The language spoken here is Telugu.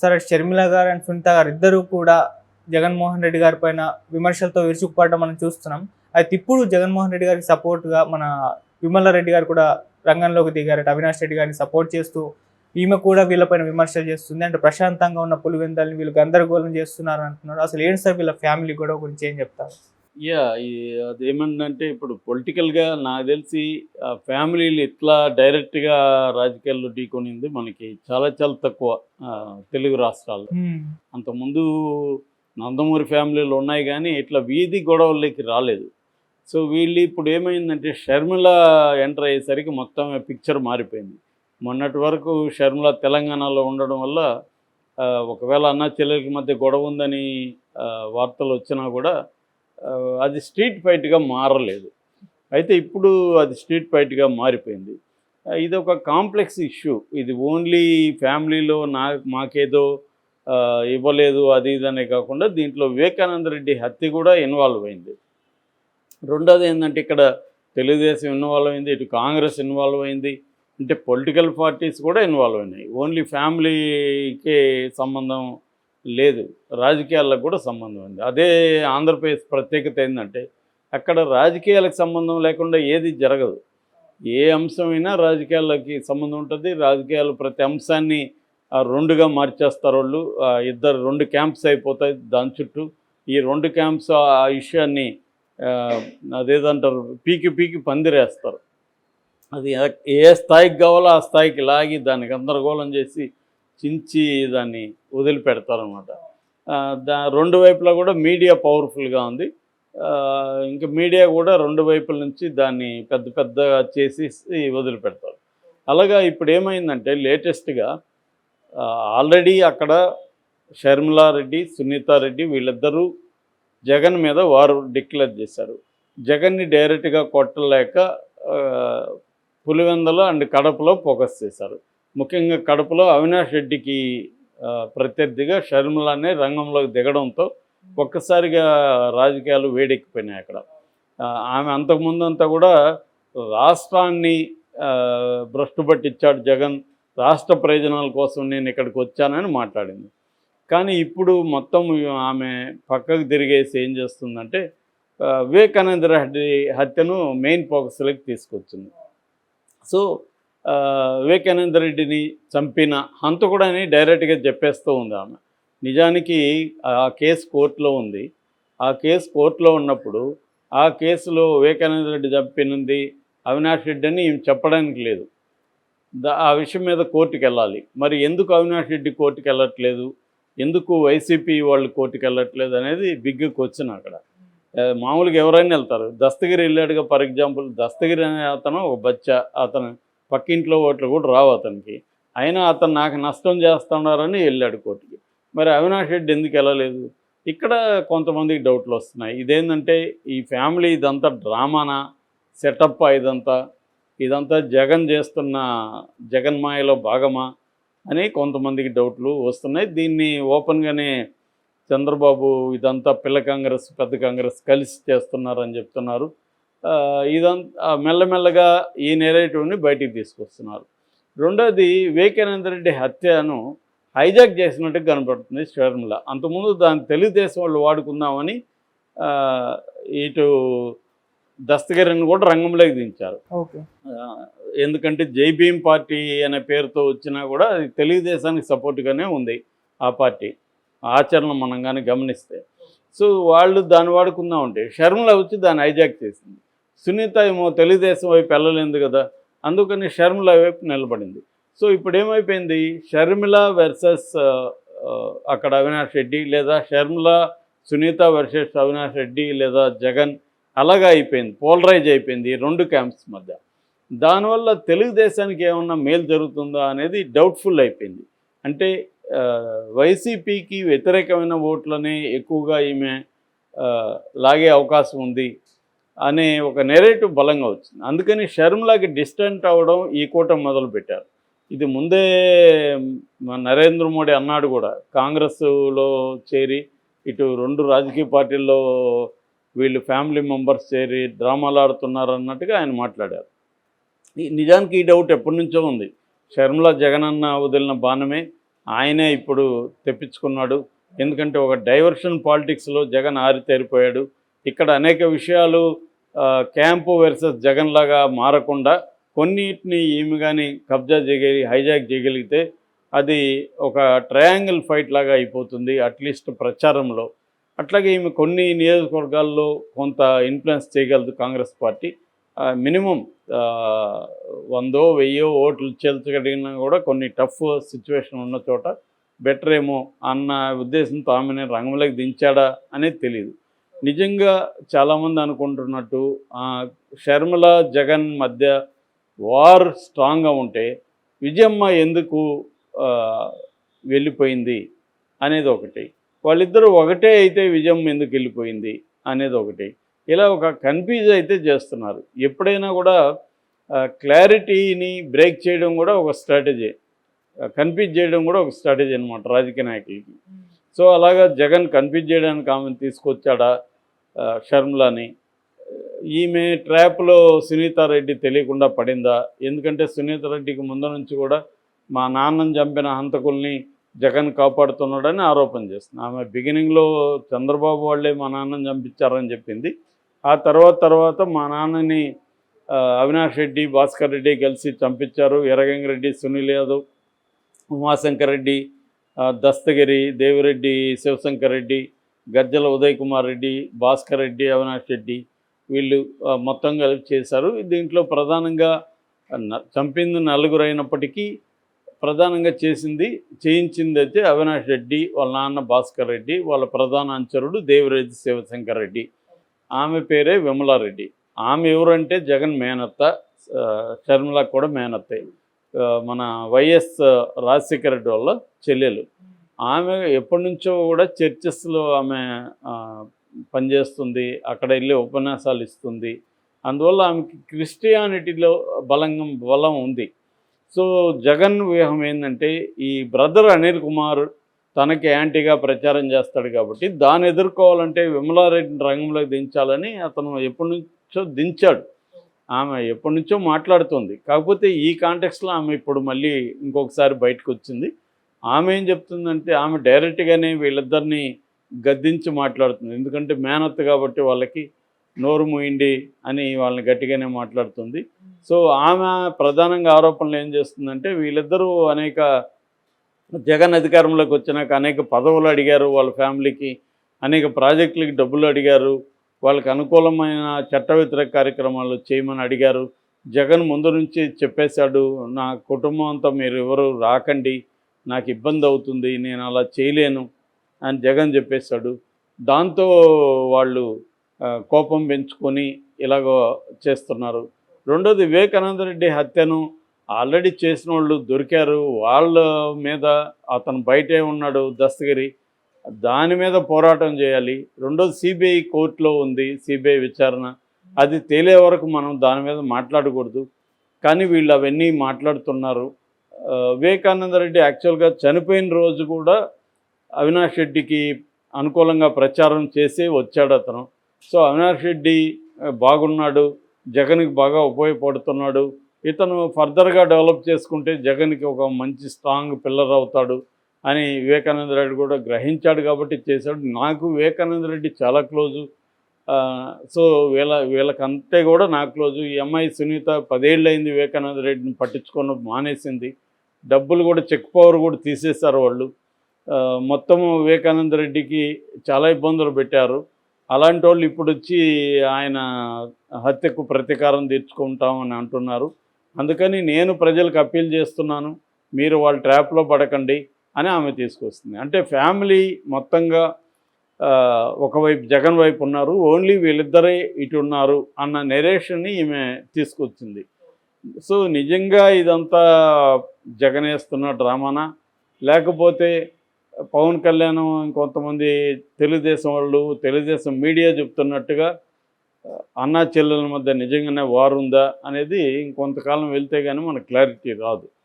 సరే షర్మిల గారు అండ్ సునీత గారు ఇద్దరు కూడా జగన్మోహన్ రెడ్డి గారి పైన విమర్శలతో విరుచుకుపడడం మనం చూస్తున్నాం. అయితే ఇప్పుడు జగన్మోహన్ రెడ్డి గారికి సపోర్ట్‌గా మన విమల రెడ్డి గారు కూడా రంగంలోకి దిగారట. అవినాష్ రెడ్డి గారిని సపోర్ట్ చేస్తూ ఈమె కూడా వీళ్ళపైన విమర్శలు చేస్తుంది. అంటే ప్రశాంతంగా ఉన్న పులివెందులని వీళ్ళు గందరగోళం చేస్తున్నారు అంటున్నారు. అసలు ఏంటి సార్ వీళ్ళ ఫ్యామిలీ గొడవ గురించి ఏం చెప్తారు? యాహ్! అదేమన్నా ఇప్పుడు పొలిటికల్‌గా నాకు తెలిసి ఫ్యామిలీలు ఇట్లా డైరెక్ట్‌గా రాజకీయాల్లో ఢీకొనింది మనకి చాలా చాలా తక్కువ తెలుగు రాష్ట్రాల్లో. హ్మ్. అంతకుముందు నందమూరి ఫ్యామిలీలు ఉన్నాయి గానీ, ఇట్లా వీధి గొడవల్లోకి రాలేదు. సో, వీళ్ళు ఇప్పుడు ఏమైందంటే షర్మిల ఎంటర్ అయ్యేసరికి మొత్తం పిక్చర్ మారిపోయింది. మొన్నటి వరకు షర్మిల తెలంగాణలో ఉండడం వల్ల ఒకవేళ అన్నా చెల్లెలకి మధ్య గొడవ ఉందని వార్తలొచ్చినా కూడా అది స్ట్రీట్ ఫైట్‌గా మారలేదు. అయితే ఇప్పుడు అది స్ట్రీట్ ఫైట్‌గా మారిపోయింది. ఇదొక కాంప్లెక్స్ ఇష్యూ. ఇది ఓన్లీ ఫ్యామిలీలో మాకేదో ఇవ్వలేదు అది ఇది అనే కాకుండా దీంట్లో వివేకానంద రెడ్డి హత్య కూడా ఇన్వాల్వ్ అయింది. రెండోది ఏంటంటే ఇక్కడ తెలుగుదేశం ఇన్వాల్వ్ అయింది, ఇటు కాంగ్రెస్ ఇన్వాల్వ్ అయింది. అంటే పొలిటికల్ పార్టీస్ కూడా ఇన్వాల్వ్ అయినాయి. ఓన్లీ ఫ్యామిలీకే సంబంధం లేదు, రాజకీయాలకు కూడా సంబంధం ఉంది. అదే ఆంధ్రప్రదేశ్ ప్రత్యేకత ఏంటంటే అక్కడ రాజకీయాలకు సంబంధం లేకుండా ఏది జరగదు. ఏ అంశమైనా రాజకీయాలకి సంబంధం ఉంటుంది. రాజకీయాలు ప్రతి అంశాన్ని రెండుగా మార్చేస్తారు వాళ్ళు. ఇద్దరు రెండు క్యాంప్స్ అయిపోతాయి దాని చుట్టూ. ఈ రెండు క్యాంప్స్ ఆ ఇష్యాన్ని అదేదంటారు పీకి పీకి పందిరేస్తారు. అది ఏ స్థాయికి కావాలో ఆ స్థాయికి లాగి దాన్ని గందరగోళం చేసి చించి దాన్ని వదిలిపెడతారనమాట. రెండు వైపులా కూడా మీడియా పవర్ఫుల్గా ఉంది. ఇంకా మీడియా కూడా రెండు వైపుల నుంచి దాన్ని పెద్ద పెద్దగా చేసేసి వదిలిపెడతారు. అలాగా ఇప్పుడు ఏమైందంటే లేటెస్ట్గా ఆల్రెడీ అక్కడ షర్మిలారెడ్డి, సునీతారెడ్డి వీళ్ళిద్దరూ జగన్ మీద వారు డిక్లేర్ చేశారు. జగన్ని డైరెక్ట్గా కొట్టలేక పులివెందుల అండ్ కడపలో ఫోకస్ చేశారు. ముఖ్యంగా కడపలో అవినాష్ రెడ్డికి ప్రత్యర్థిగా షర్మిలనే రంగంలోకి దిగడంతో ఒక్కసారిగా రాజకీయాలు వేడెక్కిపోయినాయి అక్కడ. ఆమె అంతకుముందంతా కూడా రాష్ట్రాన్ని భ్రష్టు పట్టించాడు జగన్, రాష్ట్ర ప్రయోజనాల కోసం నేను ఇక్కడికి వచ్చానని మాట్లాడింది. కానీ ఇప్పుడు మొత్తం ఆమె పక్కకు తిరిగేసి ఏం చేస్తుందంటే వివేకానంద రెడ్డి హత్యను మెయిన్ ఫోకస్లోకి తీసుకొచ్చింది. సో వివేకానంద రెడ్డిని చంపిన హంతకుడని డైరెక్ట్గా చెప్పేస్తూ ఉంది ఆమె. నిజానికి ఆ కేసు కోర్టులో ఉంది. ఆ కేసు కోర్టులో ఉన్నప్పుడు ఆ కేసులో వివేకానంద రెడ్డి చంపినది అవినాష్ రెడ్డి అని చెప్పడానికి లేదు. ఆ విషయం మీద కోర్టుకు వెళ్ళాలి. మరి ఎందుకు అవినాష్ రెడ్డి కోర్టుకు వెళ్ళట్లేదు, ఎందుకు వైసీపీ వాళ్ళు కోర్టుకు వెళ్ళట్లేదు అనేది బిగ్ క్వశ్చన్ అక్కడ. మామూలుగా ఎవరైనా వెళ్తారు. దస్తగిరి వెళ్ళాడుగా, ఫర్ ఎగ్జాంపుల్ దస్తగిరి అనే అతను ఒక బచ్చా, అతను పక్కింట్లో ఓట్లు కూడా రావు అతనికి, అయినా అతను నాకు నష్టం చేస్తున్నారని వెళ్ళాడు కోర్టుకి. మరి అవినాష్ రెడ్డి ఎందుకు వెళ్ళలేదు? ఇక్కడ కొంతమందికి డౌట్లు వస్తున్నాయి. ఇదేంటంటే ఈ ఫ్యామిలీ ఇదంతా డ్రామానా, సెటప్ ఇదంతా జగన్ చేస్తున్న జగన్మాయలో భాగమా అని కొంతమందికి డౌట్లు వస్తున్నాయి. దీన్ని ఓపెన్గానే చంద్రబాబు ఇదంతా పిల్ల కాంగ్రెస్ పెద్ద కాంగ్రెస్ కలిసి చేస్తున్నారని చెప్తున్నారు. ఇదంతా మెల్లమెల్లగా ఈ నెరేటివ్ని బయటికి తీసుకొస్తున్నారు. రెండోది వివేకానంద రెడ్డి హత్యను హైజాక్ చేసినట్టు కనపడుతుంది షర్మిల. అంతకుముందు దాన్ని తెలుగుదేశం వాళ్ళు వాడుకుందామని ఇటు దస్తగిరిని కూడా రంగంలోకి దించారు. ఓకే. ఎందుకంటే జై భీమ్ పార్టీ అనే పేరుతో వచ్చినా కూడా అది తెలుగుదేశానికి సపోర్ట్గానే ఉంది ఆ పార్టీ ఆచరణ మనం కానీ గమనిస్తే. సో వాళ్ళు దాన్ని వాడుకుందామంటే షర్మిల వచ్చి దాన్ని హైజాక్ చేసింది. సునీత ఏమో తెలుగుదేశం వైపు వెళ్ళలేదు కదా, అందుకని షర్మిల వైపు నిలబడింది. సో ఇప్పుడు ఏమైపోయింది, షర్మిల వర్సెస్ అక్కడ అవినాష్ రెడ్డి, లేదా షర్మిల సునీత వర్సెస్ అవినాష్ రెడ్డి లేదా జగన్, అలాగా అయిపోయింది. పోలరైజ్ అయిపోయింది ఈ రెండు క్యాంప్స్ మధ్య. దానివల్ల తెలుగుదేశానికి ఏమన్నా మేలు జరుగుతుందా అనేది డౌట్ఫుల్ అయిపోయింది. అంటే వైసీపీకి వ్యతిరేకమైన ఓట్లనే ఎక్కువగా ఈమె లాగే అవకాశం ఉంది అనే ఒక నెరేటివ్ బలంగా వచ్చింది. అందుకని షర్మిలాకి డిస్టెంట్ అవ్వడం ఈ కూటమి మొదలుపెట్టారు. ఇది ముందే నరేంద్ర మోడీ అన్నాడు కూడా, కాంగ్రెస్లో చేరి ఇటు రెండు రాజకీయ పార్టీల్లో వీళ్ళు ఫ్యామిలీ మెంబర్స్ చేరి డ్రామాలు ఆడుతున్నారు అన్నట్టుగా ఆయన మాట్లాడారు. నిజానికి ఈ డౌట్ ఎప్పటి నుంచో ఉంది. షర్మిల జగనన్న వదిలిన బాణమే, ఆయనే ఇప్పుడు తెప్పించుకున్నాడు. ఎందుకంటే ఒక డైవర్షన్ పాలిటిక్స్లో జగన్ ఆరితేరిపోయాడు. ఇక్కడ అనేక విషయాలు క్యాంపు వర్సెస్ జగన్ లాగా మారకుండా కొన్నిటిని ఈమె కానీ కబ్జా హైజాక్ చేయగలిగితే అది ఒక ట్రయాంగిల్ ఫైట్ లాగా అయిపోతుంది అట్లీస్ట్ ప్రచారంలో. అట్లాగే ఈమె కొన్ని నియోజకవర్గాల్లో కొంత ఇన్ఫ్లుయెన్స్ చేయగలదు కాంగ్రెస్ పార్టీ. మినిమం 100 1000 ఓట్లు చేల్చగలిగినా కూడా కొన్ని టఫ్ సిచ్యువేషన్ ఉన్న చోట బెటర్ ఏమో అన్న ఉద్దేశంతో ఆమెను రంగంలోకి దించాడా అనేది తెలియదు. నిజంగా చాలామంది అనుకుంటున్నట్టు షర్మిల జగన్ మధ్య వార్ స్ట్రాంగ్గా ఉంటే విజయమ్మ ఎందుకు వెళ్ళిపోయింది అనేది ఒకటి, వాళ్ళిద్దరూ ఒకటే అయితే విజయమ్మ ఎందుకు వెళ్ళిపోయింది అనేది ఒకటి, ఇలా ఒక కన్ఫ్యూజ్ అయితే చేస్తున్నారు. ఎప్పుడైనా కూడా క్లారిటీని బ్రేక్ చేయడం కూడా ఒక స్ట్రాటజీ, కన్ఫ్యూజ్ చేయడం కూడా ఒక స్ట్రాటజీ అనమాట రాజకీయ నాయకులకి. సో అలాగా జగన్ కన్ఫ్యూజ్ చేయడానికి ఆమెను తీసుకొచ్చాడా షర్మిలని? ఈమె ట్రాప్లో సునీతారెడ్డి తెలియకుండా పడిందా? ఎందుకంటే సునీతారెడ్డికి ముందు నుంచి కూడా మా నాన్నని చంపిన హంతకుల్ని జగన్ కాపాడుతున్నాడని ఆరోపణ చేస్తుంది. ఆమె బిగినింగ్లో చంద్రబాబు వాళ్ళే మా నాన్నని చంపించారని చెప్పింది. ఆ తర్వాత మా నాన్నని అవినాష్ రెడ్డి, భాస్కర్ రెడ్డి కలిసి చంపించారు. ఎర్రగంగిరెడ్డి, సునీల్ యాదవ్, ఉమాశంకర్ రెడ్డి, దస్తగిరి, దేవిరెడ్డి, శివశంకర్ రెడ్డి, గజ్జల ఉదయ్ కుమార్ రెడ్డి, భాస్కర్ రెడ్డి, అవినాష్ రెడ్డి వీళ్ళు మొత్తం కలిపి చేశారు. దీంట్లో ప్రధానంగా చంపింది 4 అయినప్పటికీ ప్రధానంగా చేయించింది అయితే అవినాష్ రెడ్డి, వాళ్ళ నాన్న భాస్కర్ రెడ్డి, వాళ్ళ ప్రధాన అనుచరుడు దేవిరెడ్డి శివశంకర్ రెడ్డి. ఆమె పేరే విమలారెడ్డి. ఆమె ఎవరంటే జగన్ మేనత్త, షర్మిల కూడా మేనత్తే. మన వైఎస్ రాజశేఖర రెడ్డి వాళ్ళ చెల్లెలు. ఆమె ఎప్పటి నుంచో కూడా చర్చెస్లో ఆమె పనిచేస్తుంది, అక్కడ వెళ్ళి ఉపన్యాసాలు ఇస్తుంది. అందువల్ల ఆమెకి క్రిస్టియానిటీలో బలం ఉంది. సో జగన్ వ్యూహం ఏంటంటే ఈ బ్రదర్ అనిల్ కుమార్ తనకి యాంటీగా ప్రచారం చేస్తాడు కాబట్టి దాన్ని ఎదుర్కోవాలంటే విమలారెడ్డిని రంగంలోకి దించాలని అతను ఎప్పటి నుంచో దించాడు. ఆమె ఎప్పటి నుంచో మాట్లాడుతుంది. కాకపోతే ఈ కాంటెక్స్లో ఆమె ఇప్పుడు మళ్ళీ ఇంకొకసారి బయటకు వచ్చింది. ఆమె ఏం చెప్తుందంటే ఆమె డైరెక్ట్గానే వీళ్ళిద్దరిని గద్దించి మాట్లాడుతుంది. ఎందుకంటే మేనత్ కాబట్టి వాళ్ళకి నోరు మూయండి అని వాళ్ళని గట్టిగానే మాట్లాడుతుంది. సో ఆమె ప్రధానంగా ఆరోపణలు ఏం చేస్తుందంటే వీళ్ళిద్దరూ జగన్ అధికారంలోకి వచ్చినాక అనేక పదవులు అడిగారు, వాళ్ళ ఫ్యామిలీకి అనేక ప్రాజెక్టులకి డబ్బులు అడిగారు, వాళ్ళకి అనుకూలమైన చట్ట వ్యతిరేక కార్యక్రమాలు చేయమని అడిగారు. జగన్ ముందు నుంచి చెప్పేశాడు, నా కుటుంబం అంతా మీరు ఎవరు రాకండి, నాకు ఇబ్బంది అవుతుంది, నేను అలా చేయలేను అని జగన్ చెప్పేశాడు. దాంతో వాళ్ళు కోపం పెంచుకొని ఇలాగో చేస్తున్నారు. రెండోది వివేకానంద రెడ్డి హత్యను ఆల్రెడీ చేసిన వాళ్ళు దొరికారు, వాళ్ళ మీద అతను బయటే ఉన్నాడు దస్తగిరి, దాని మీద పోరాటం చేయాలి. రెండోది సిబిఐ కోర్టులో ఉంది, సిబిఐ విచారణ, అది తేలే వరకు మనం దాని మీద మాట్లాడకూడదు. కానీ వీళ్ళు అవన్నీ మాట్లాడుతున్నారు. వివేకానంద రెడ్డి యాక్చువల్గా చనిపోయిన రోజు కూడా అవినాష్ రెడ్డికి అనుకూలంగా ప్రచారం చేసి వచ్చాడు అతను. సో అవినాష్ రెడ్డి బాగున్నాడు, జగన్కి బాగా ఉపయోగపడుతున్నాడు, ఇతను ఫర్దర్గా డెవలప్ చేసుకుంటే జగన్కి ఒక మంచి స్ట్రాంగ్ పిల్లర్ అవుతాడు అని వివేకానంద రెడ్డి కూడా గ్రహించాడు కాబట్టి చేశాడు. నాకు వివేకానంద రెడ్డి చాలా క్లోజు. సో వీళ్ళకంటే కూడా నాకు క్లోజు. ఈ అమ్మాయి సునీత 10 ఏళ్ళు అయింది వివేకానంద రెడ్డిని పట్టించుకొని మానేసింది. డబ్బులు కూడా చెక్ పవర్ కూడా తీసేశారు వాళ్ళు. మొత్తము వివేకానంద రెడ్డికి చాలా ఇబ్బందులు పెట్టారు. అలాంటి వాళ్ళు ఇప్పుడు వచ్చి ఆయన హత్యకు ప్రతీకారం తీర్చుకుంటామని అంటున్నారు. అందుకని నేను ప్రజలకు అప్పీల్ చేస్తున్నాను, మీరు వాళ్ళ ట్రాప్లో పడకండి అని ఆమె తీసుకొస్తుంది. అంటే ఫ్యామిలీ మొత్తంగా ఒకవైపు జగన్ వైపు ఉన్నారు, ఓన్లీ వీళ్ళిద్దరే ఇటు ఉన్నారు అన్న నెరేషన్ని ఈమె తీసుకొచ్చింది. సో నిజంగా ఇదంతా జగన్ వేస్తున్న డ్రామానా, లేకపోతే పవన్ కళ్యాణ్ ఇంకొంతమంది తెలుగుదేశం వాళ్ళు, తెలుగుదేశం మీడియా చెప్తున్నట్టుగా అన్నా చెల్లెల మధ్య నిజంగానే వార్ ఉందా అనేది ఇంకొంతకాలం వెళ్తే కానీ మనకు క్లారిటీ రాదు.